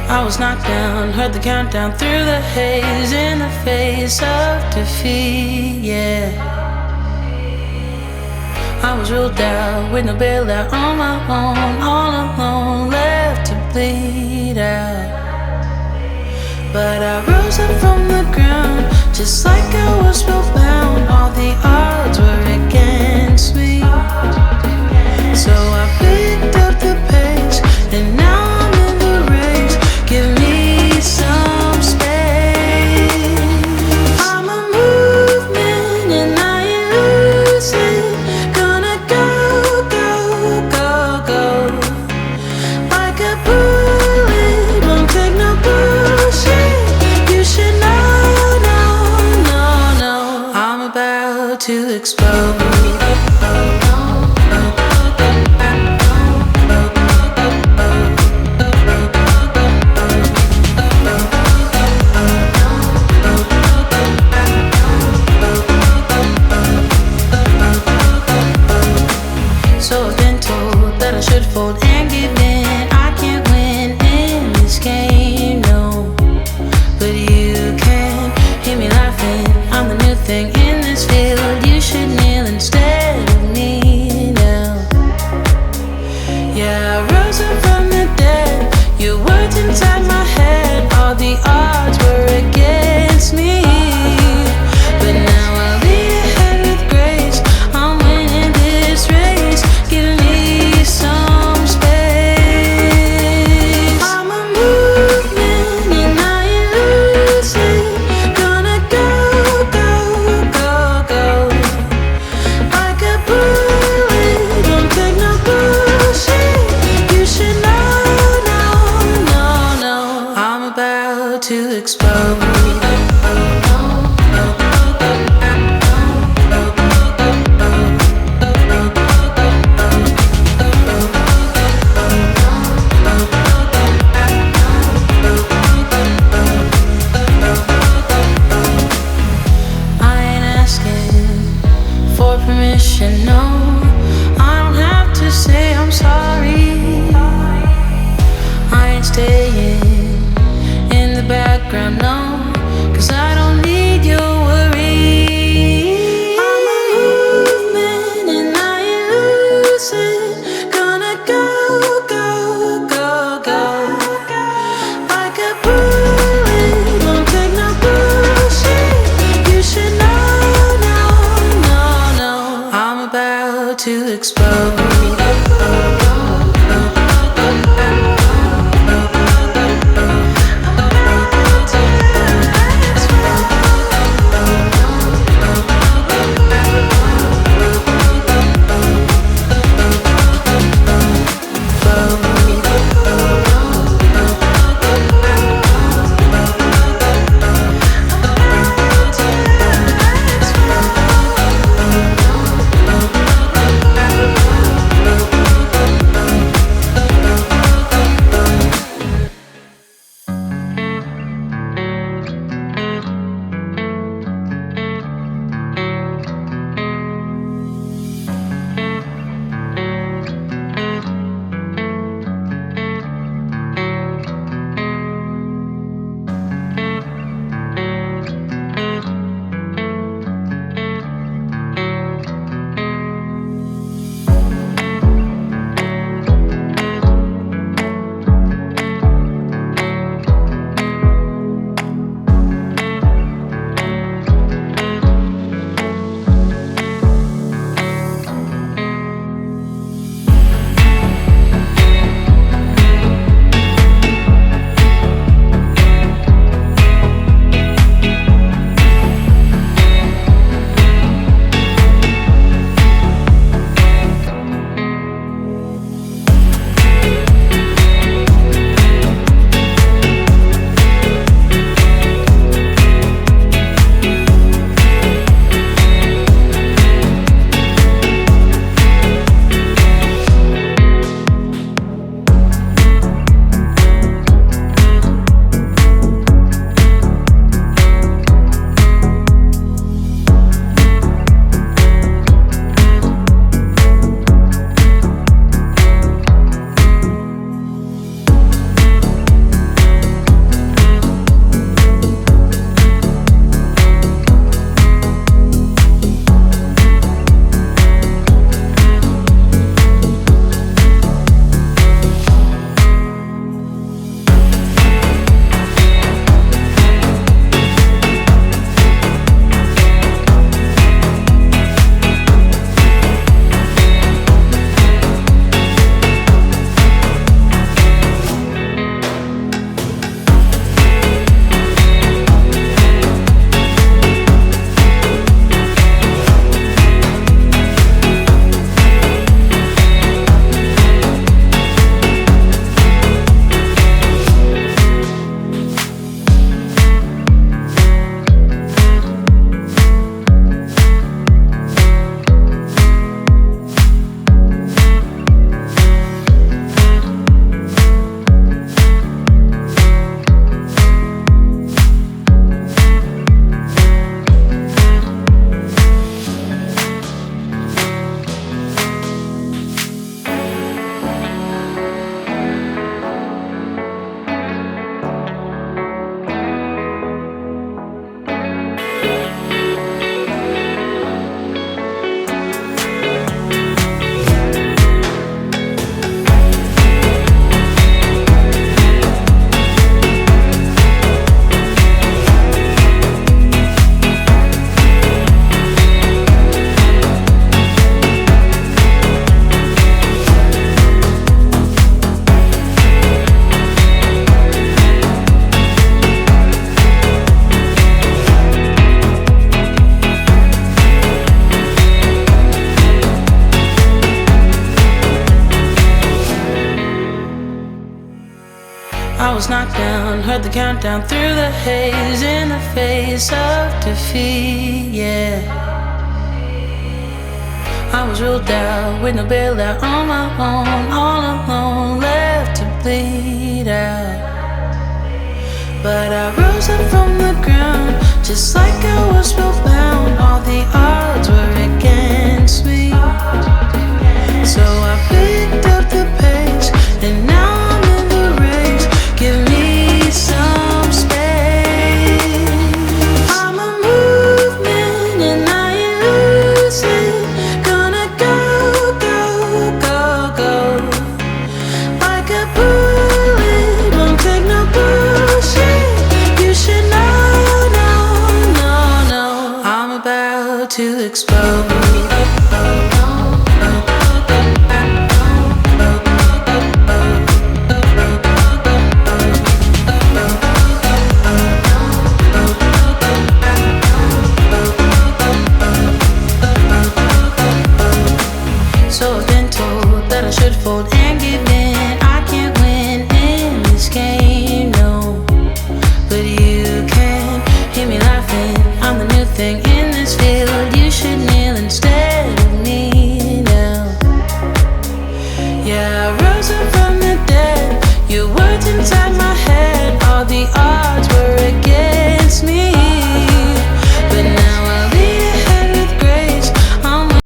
I was knocked down, heard the countdown through the haze, in the face of defeat, yeah. I was ruled out with no bailout, on my own, all alone, left to bleed out. But I rose up from the ground, just like I was spellbound. All the odds were against me, so I picked up the pace, and now I'm in the race. Give me some space. I'm a movement and I ain't losing. Gonna go, go, go, go. Like a bullet, won't take no bullshit. You should know, no, no, no. I'm about to explode. Should fold and give in. I can't win in this game, no. But you can hear me laughing. I'm the new thing in this field. You should kneel instead of me now. Yeah, I rose up from the dead. Your words inside my head. All the odds were against me, but now I'll lead ahead with grace. I'm winning this race. Give me some space. I'm a movement and I ain't losing. Gonna go, go, go, go. Like a bullet, don't take no bullshit. You should know, no, no, no. I'm about to explode. No, I don't have to say I'm sorry. I ain't staying in the background, no, 'cause I don't need your worry. I'm a movement and I ain't losing. Gonna go, go, go, go. Like a bullet, won't take no bullshit. You should know, no, no, no. I'm about to explode. I was knocked down, heard the countdown through the haze, in the face of defeat, yeah. I was ruled out with no bailout, on my own, all alone, left to bleed out. But I rose up from the ground, just like I was spellbound. All the odds were against me, so I picked up the pace, and now I'm in the race. Give me some space. I'm a movement and I ain't losing. Gonna go, go, go, go. Like a bullet, won't take no bullshit. You should know, no, no, no. I'm about to explode. So I've been told that I should fold in.